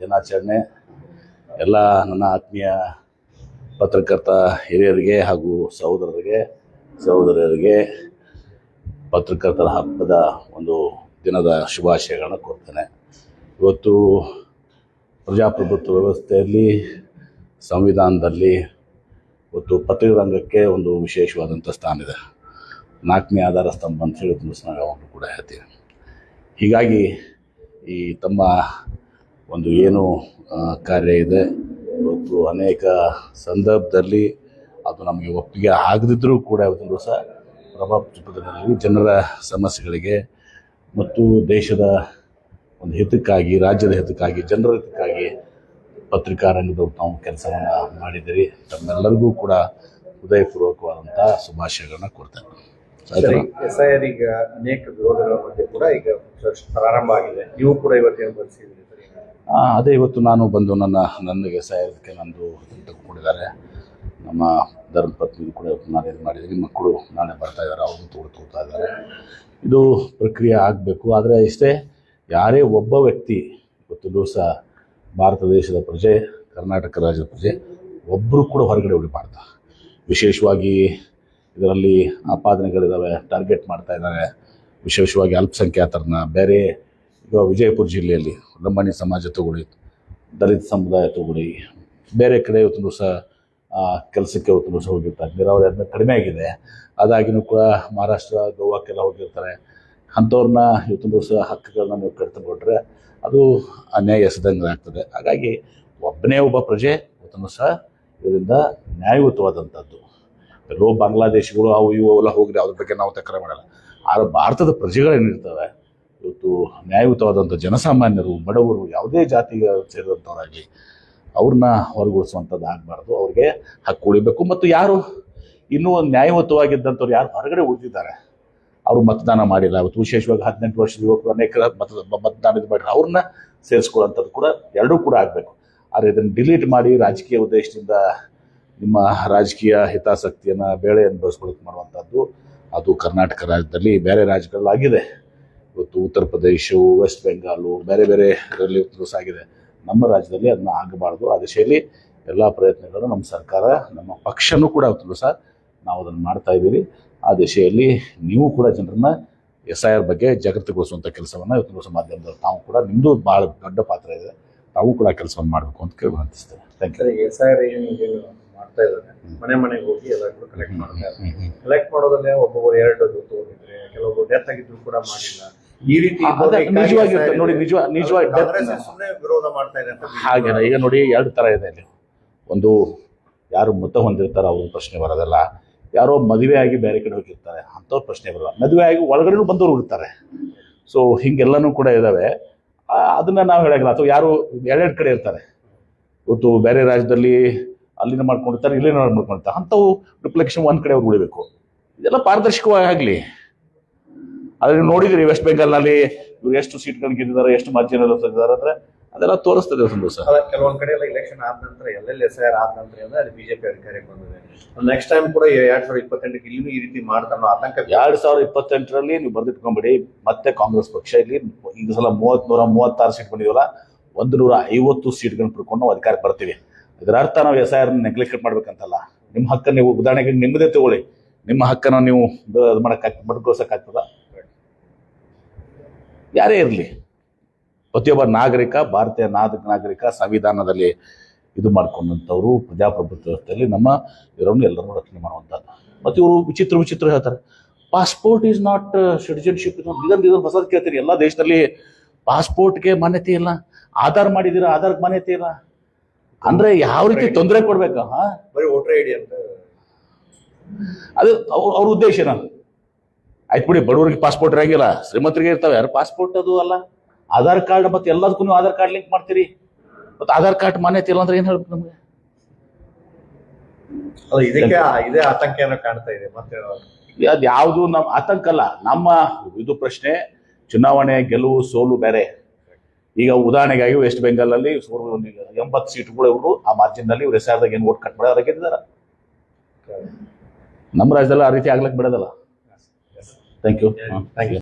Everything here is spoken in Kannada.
ದಿನಾಚರಣೆ ಎಲ್ಲ ನನ್ನ ಆತ್ಮೀಯ ಪತ್ರಕರ್ತ ಹಿರಿಯರಿಗೆ ಹಾಗೂ ಸಹೋದರರಿಗೆ ಪತ್ರಕರ್ತರ ಹಬ್ಬದ ಒಂದು ದಿನದ ಶುಭಾಶಯಗಳನ್ನು ಕೊಡ್ತೇನೆ. ಇವತ್ತು ಪ್ರಜಾಪ್ರಭುತ್ವ ವ್ಯವಸ್ಥೆಯಲ್ಲಿ, ಸಂವಿಧಾನದಲ್ಲಿ ಇವತ್ತು ಪತ್ರಿಕಾರಂಗಕ್ಕೆ ಒಂದು ವಿಶೇಷವಾದಂಥ ಸ್ಥಾನ ಇದೆ. 4ನೇ ಆಧಾರ ಸ್ತಂಭ ಅಂತ ಹೇಳಿ ನಾವು ಯಾವಾಗಲೂ ಕೂಡ ಹೇಳ್ತೀವಿ. ಹೀಗಾಗಿ ಈ ತಮ್ಮ ಒಂದು ಏನು ಕಾರ್ಯ ಇದೆ, ಇವತ್ತು ಅನೇಕ ಸಂದರ್ಭದಲ್ಲಿ ಅದು ನಮಗೆ ಒಪ್ಪಿಗೆ ಆಗದಿದ್ದರೂ ಕೂಡ ಇವತ್ತು ದಿವಸ ಪ್ರಭಾವದಲ್ಲಿ ಜನರ ಸಮಸ್ಯೆಗಳಿಗೆ ಮತ್ತು ದೇಶದ ಒಂದು ಹಿತಕ್ಕಾಗಿ, ರಾಜ್ಯದ ಹಿತಕ್ಕಾಗಿ, ಜನರ ಹಿತಕ್ಕಾಗಿ ಪತ್ರಿಕಾರಂಗದವ್ರು ತಾವು ಕೆಲಸವನ್ನು ಮಾಡಿದ್ದೀರಿ. ತಮ್ಮೆಲ್ಲರಿಗೂ ಕೂಡ ಹೃದಯಪೂರ್ವಕವಾದಂಥ ಶುಭಾಶಯಗಳನ್ನ ಕೊಡ್ತೇನೆ. SIR ಈಗ ಅನೇಕ ವಿರೋಧಗಳ ಮಧ್ಯೆ ಕೂಡ ಈಗ ಪ್ರಾರಂಭ ಆಗಿದೆ. ನೀವು ಕೂಡ ಇವತ್ತೇನು ಬರ್ಸಿದ್ದೀರಿ? ಅದೇ ಇವತ್ತು ನಾನು ಬಂದು ನನಗೆ SIRಕ್ಕೆ ನಂದು ತೆಗೆದುಕೊಂಡಿದ್ದಾರೆ. ನಮ್ಮ ಧರ್ಮಪತ್ನಿ ಕೂಡ ಇವತ್ತು ನಾನು ಇದು ಮಾಡಿದ್ದೀನಿ. ಮಕ್ಕಳು ನಾಳೆ ಬರ್ತಾ ಇದ್ದಾರೆ, ಅವರು ತೋಡ್ತಾ ಇದ್ದಾರೆ. ಇದು ಪ್ರಕ್ರಿಯೆ ಆಗಬೇಕು. ಆದರೆ ಇಷ್ಟೇ, ಯಾರೇ ಒಬ್ಬ ವ್ಯಕ್ತಿ ಇವತ್ತು ದಿವಸ ಭಾರತ ದೇಶದ ಪ್ರಜೆ, ಕರ್ನಾಟಕ ರಾಜ್ಯದ ಪ್ರಜೆ ಒಬ್ಬರು ಕೂಡ ಹೊರಗಡೆ ಉಳಿಬಾರ್ದು. ವಿಶೇಷವಾಗಿ ಇದರಲ್ಲಿ ಆಪಾದನೆಗಳಿದ್ದಾವೆ, ಟಾರ್ಗೆಟ್ ಮಾಡ್ತಾ ಇದ್ದಾರೆ. ವಿಶೇಷವಾಗಿ ಅಲ್ಪಸಂಖ್ಯಾತರನ್ನ, ಬೇರೆ ಈಗ ವಿಜಯಪುರ ಜಿಲ್ಲೆಯಲ್ಲಿ ಲಂಬಾಣಿ ಸಮಾಜ ತಗೊಳ್ಳಿ, ದಲಿತ ಸಮುದಾಯ ತಗೊಳ್ಳಿ, ಬೇರೆ ಕಡೆ ಇವತ್ತು ದಿವಸ ಕೆಲಸಕ್ಕೆ ಇವತ್ತು ದಿವಸ ಹೋಗಿರ್ತಾರೆ. ನೀರಾವರಿ ಆದ್ಮೇಲೆ ಕಡಿಮೆ ಆಗಿದೆ. ಅದಾಗಿನೂ ಕೂಡ ಮಹಾರಾಷ್ಟ್ರ, ಗೋವಾಕ್ಕೆಲ್ಲ ಹೋಗಿರ್ತಾರೆ. ಅಂಥವ್ರನ್ನ ಇವತ್ತು ದಿವಸ ಹಕ್ಕುಗಳನ್ನ ನೀವು ಕಡಿತುಕೊಂಡ್ರೆ ಅದು ಅನ್ಯಾಯ ಎಸೆದಂಗೆ ಆಗ್ತದೆ. ಹಾಗಾಗಿ ಒಬ್ಬ ಪ್ರಜೆ ಇವತ್ತು ಸಹ ಇದರಿಂದ ನ್ಯಾಯಯುತವಾದಂಥದ್ದು. ಎಲ್ಲೋ ಬಾಂಗ್ಲಾದೇಶಗಳು ಅವು ಇವು ಎಲ್ಲ ಹೋಗಿದೆ, ಅದ್ರ ಬಗ್ಗೆ ನಾವು ತಕರಾರು ಮಾಡಲ್ಲ. ಆದರೆ ಭಾರತದ ಪ್ರಜೆಗಳೇನಿರ್ತವೆ ಇವತ್ತು ನ್ಯಾಯಯುತವಾದಂಥ ಜನಸಾಮಾನ್ಯರು, ಬಡವರು, ಯಾವುದೇ ಜಾತಿಗೆ ಸೇರಿದಂಥವರಾಗಲಿ ಅವ್ರನ್ನ ಹೊರಗೊಳಿಸುವಂಥದ್ದು ಆಗಬಾರ್ದು. ಅವ್ರಿಗೆ ಹಕ್ಕು ಉಳಿಬೇಕು. ಮತ್ತು ಯಾರು ಇನ್ನೂ ನ್ಯಾಯಯುತವಾಗಿದ್ದಂಥವ್ರು ಯಾರು ಹೊರಗಡೆ ಉಳಿದಿದ್ದಾರೆ, ಅವರು ಮತದಾನ ಮಾಡಿಲ್ಲ, ಇವತ್ತು ವಿಶೇಷವಾಗಿ 18 ವರ್ಷದ ಯುವಕರು ಅನೇಕ ಮತದಾನದ ಮಾಡಿದ್ರೆ ಅವ್ರನ್ನ ಸೇರಿಸ್ಕೊಳ್ಳೋಂಥದ್ದು ಕೂಡ ಎರಡೂ ಕೂಡ ಆಗಬೇಕು. ಆದರೆ ಇದನ್ನು ಡಿಲೀಟ್ ಮಾಡಿ ರಾಜಕೀಯ ಉದ್ದೇಶದಿಂದ ನಿಮ್ಮ ರಾಜಕೀಯ ಹಿತಾಸಕ್ತಿಯನ್ನು, ಬೇಳೆಯನ್ನು ಬೆಳೆಸ್ಕೊಳ್ಳೋಕೆ ಮಾಡುವಂಥದ್ದು ಅದು ಕರ್ನಾಟಕ ರಾಜ್ಯದಲ್ಲಿ ಬೇರೆ ರಾಜ್ಯಗಳಾಗಿದೆ. ಇವತ್ತು ಉತ್ತರ ಪ್ರದೇಶವು, ವೆಸ್ಟ್ ಬೆಂಗಾಲು, ಬೇರೆ ಇದರಲ್ಲಿ ಇವತ್ತು ಆಗಿದೆ. ನಮ್ಮ ರಾಜ್ಯದಲ್ಲಿ ಅದನ್ನ ಆಗಬಾರ್ದು. ಆ ದಿಶೆಯಲ್ಲಿ ಎಲ್ಲ ಪ್ರಯತ್ನಗಳು ನಮ್ಮ ಸರ್ಕಾರ, ನಮ್ಮ ಪಕ್ಷನೂ ಕೂಡ ಇವತ್ತು ಸಹ ನಾವು ಅದನ್ನು ಮಾಡ್ತಾ ಇದ್ದೀವಿ. ಆ ದಿಶೆಯಲ್ಲಿ ನೀವು ಕೂಡ ಜನರನ್ನ SIR ಬಗ್ಗೆ ಜಾಗೃತಿಗೊಳಿಸುವಂಥ ಕೆಲಸವನ್ನು ಇವತ್ತು ದಿವಸ ಮಾಧ್ಯಮದಲ್ಲಿ ತಾವು ಕೂಡ, ನಿಮ್ಮದು ಭಾಳ ದೊಡ್ಡ ಪಾತ್ರ ಇದೆ, ತಾವು ಕೂಡ ಕೆಲಸವನ್ನು ಮಾಡಬೇಕು ಅಂತ ಕೇಳಿ ವಿನಂತಿಸ್ತೇನೆ. Thank you. SIR ಏನು ಮಾಡ್ತಾ ಇದ್ದಾರೆ, ಮನೆಗೆ ಹೋಗಿ ಎಲ್ಲ ಕೂಡ ಕಲೆಕ್ಟ್ ಮಾಡ್ತಾರೆ. ಕಲೆಕ್ಟ್ ಮಾಡೋದಲ್ಲೇ ಒಬ್ಬೊಬ್ಬರು 2 ಡೋಸ್ ತಗೊಂಡಿದ್ರೆ, ಕೆಲವೊಬ್ಬರು ಡೆತ್ ಆಗಿದ್ರು ಕೂಡ ಮಾಡಿಲ್ಲ. ಈ ರೀತಿ ನಿಜವಾಗಿ ನೋಡಿ, ನಿಜವಾಗಿ ವಿರೋಧ ಮಾಡ್ತಾ ಇದೆ ಅಂತ ಹಾಗೇನ. ಈಗ ನೋಡಿ, 2 ಥರ ಇದೆ ಅಲ್ಲಿ. ಒಂದು ಯಾರು ಮತ ಹೊಂದಿರ್ತಾರೆ ಅವ್ರ ಪ್ರಶ್ನೆ ಬರೋದಲ್ಲ. ಯಾರೋ ಮದುವೆ ಆಗಿ ಬೇರೆ ಕಡೆ ಹೋಗಿರ್ತಾರೆ, ಅಂಥವ್ರ ಪ್ರಶ್ನೆ ಬರಲ್ಲ. ಮದುವೆ ಆಗಿ ಒಳಗಡೆನೂ ಬಂದವರು ಇರ್ತಾರೆ. ಸೊ ಹಿಂಗೆಲ್ಲನೂ ಕೂಡ ಇದ್ದಾವೆ. ಅದನ್ನ ನಾವು ಹೇಳೋಂಗಿಲ್ಲ. ಅಥವಾ ಯಾರು 2 ಕಡೆ ಇರ್ತಾರೆ, ಇವತ್ತು ಬೇರೆ ರಾಜ್ಯದಲ್ಲಿ ಅಲ್ಲಿನ ಮಾಡ್ಕೊಂಡಿರ್ತಾರೆ, ಇಲ್ಲಿನ ಮಾಡ್ಕೊಂಡಿರ್ತಾರೆ. ಅಂಥವು ರಿಫ್ಲೆಕ್ಷನ್ ಒಂದು ಕಡೆ ಅವ್ರು ಉಳಿಬೇಕು. ಇದೆಲ್ಲ ಪಾರದರ್ಶಕವಾಗಿ ಆಗಲಿ. ಆದರೆ ನೋಡಿದ್ರಿ ವೆಸ್ಟ್ ಬೆಂಗಾಲ್ನಲ್ಲಿ ಇವ್ರು ಎಷ್ಟು ಸೀಟ್ಗಳು ಗೆದ್ದಿದ್ದಾರೆ, ಎಷ್ಟು ಮಾರ್ಜಿನಲ್ಲಿ ತೆಗೆದಿದ್ದಾರೆ ಅಂದರೆ ಅದೆಲ್ಲ ತೋರಿಸ್ತದೆ ಸಂತೋಷ. ಕೆಲವೊಂದು ಕಡೆ ಎಲ್ಲ ಇಲೆಕ್ಷನ್ ಆದ ನಂತರ, ಎಲ್ಲೆಲ್ಲಿ SIR ಆದ ನಂತರ ಅಲ್ಲಿ BJP ಅಧಿಕಾರಕ್ಕೆ ಬಂದಿದೆ. ನೆಕ್ಸ್ಟ್ ಟೈಮ್ ಕೂಡ 2028 ಇಲ್ಲಿನೂ ಈ ರೀತಿ ಮಾಡ್ತಾನೋ ಆತಂಕ. 2028ರಲ್ಲಿ ನೀವು ಬರ್ದಿಟ್ಕೊಂಬಿಡಿ, ಮತ್ತೆ ಕಾಂಗ್ರೆಸ್ ಪಕ್ಷ ಇಲ್ಲಿ ಈ ಸಲ 136 ಸೀಟ್ ಬಂದಿವಲ್ಲ, 150 ಸೀಟ್ಗಳನ್ನ ಪಡ್ಕೊಂಡು ನಾವು ಅಧಿಕಾರಕ್ಕೆ ಬರ್ತೀವಿ. ಇದರ ಅರ್ಥ ನಾವು SIR ನೆಗ್ಲೆಕ್ಟ್ ಮಾಡ್ಬೇಕಂತಲ್ಲ. ನಿಮ್ಮ ಹಕ್ಕನ್ನು ನೀವು, ಉದಾಹರಣೆಗೆ ನಿಮ್ಮದೇ ತಗೊಳ್ಳಿ, ನಿಮ್ಮ ಹಕ್ಕನ್ನು ನೀವು ಬಡ್ಕೋಸಕ್ಕಾಗ್ತದ? ಯಾರೇ ಇರಲಿ, ಪ್ರತಿಯೊಬ್ಬ ನಾಗರಿಕ, ಭಾರತೀಯ ನಾಗರಿಕ ಸಂವಿಧಾನದಲ್ಲಿ ಇದು ಮಾಡ್ಕೊಂಡಂಥವ್ರು, ಪ್ರಜಾಪ್ರಭುತ್ವ ವ್ಯವಸ್ಥೆಯಲ್ಲಿ ನಮ್ಮ ಇವರನ್ನು ಎಲ್ಲರೂ ರಕ್ಷಣೆ ಮಾಡುವಂಥದ್ದು. ಮತ್ತು ಇವರು ವಿಚಿತ್ರ ಹೇಳ್ತಾರೆ, ಪಾಸ್ಪೋರ್ಟ್ ಈಸ್ ನಾಟ್ ಸಿಟಿಜನ್ಶಿಪ್. ಇದನ್ನು ಹೊಸದು ಕೇಳ್ತೀರಿ. ಎಲ್ಲ ದೇಶದಲ್ಲಿ ಪಾಸ್ಪೋರ್ಟ್ಗೆ ಮಾನ್ಯತೆ ಇಲ್ಲ. ಆಧಾರ್ ಮಾಡಿದ್ದೀರಾ, ಆಧಾರ್ಗೆ ಮಾನ್ಯತೆ ಇಲ್ಲ ಅಂದ್ರೆ ಯಾವ ರೀತಿ ತೊಂದರೆ ಕೊಡ್ಬೇಕಾ? ಬರೀ ವೋಟರ್ ಐಡಿ ಅಂತ. ಅದು ಅವ್ರ ಉದ್ದೇಶ ನಾನು ಆಯ್ತು ಬಿಡಿ. ಬಡವರಿಗೆ ಪಾಸ್ಪೋರ್ಟ್ ಇರಂಗಿಲ್ಲ, ಶ್ರೀಮಂತರಿಗೆ ಇರ್ತಾವೆ. ಯಾರು ಪಾಸ್ಪೋರ್ಟ್ ಅದು ಅಲ್ಲ, ಆಧಾರ್ ಕಾರ್ಡ್. ಮತ್ತೆ ಎಲ್ಲದಕ್ಕೂ ನೀವು ಆಧಾರ್ ಕಾರ್ಡ್ ಲಿಂಕ್ ಮಾಡ್ತೀರಿ. ಮತ್ತೆ ಆಧಾರ್ ಕಾರ್ಡ್ ಮಾನ್ಯತೆ ಇಲ್ಲ ಅಂದ್ರೆ ಏನ್ ಹೇಳ್ಬೇಕು ನಮ್ಗೆ? ಇದಕ್ಕೆ ಇದೇ ಆತಂಕ ಏನೋ ಕಾಣ್ತಾ ಇದೆ. ಮತ್ತೆ ಅದು ಯಾವುದು ನಮ್ಮ ಆತಂಕ ಅಲ್ಲ, ನಮ್ಮ ಇದು ಪ್ರಶ್ನೆ. ಚುನಾವಣೆ ಗೆಲುವು ಸೋಲು ಬೇರೆ. ಈಗ ಉದಾಹರಣೆಗಾಗಿ ವೆಸ್ಟ್ ಬೆಂಗಾಲ್ ಅಲ್ಲಿ 80 ಸೀಟ್ಗಳು ಇವರು ಆ ಮಾರ್ಜಿನ್ ಇವ್ರು SIRದಾಗ ಏನು ಓಟ್ ಕಟ್ ಮಾಡಿ ಅವ್ರ ಗೆದ್ದಿದ್ದಾರೆ. ನಮ್ಮ ರಾಜ್ಯದಲ್ಲಿ ಆ ರೀತಿ ಆಗ್ಲಕ್ಕೆ ಬಿಡೋದಲ್ಲ. Thank you.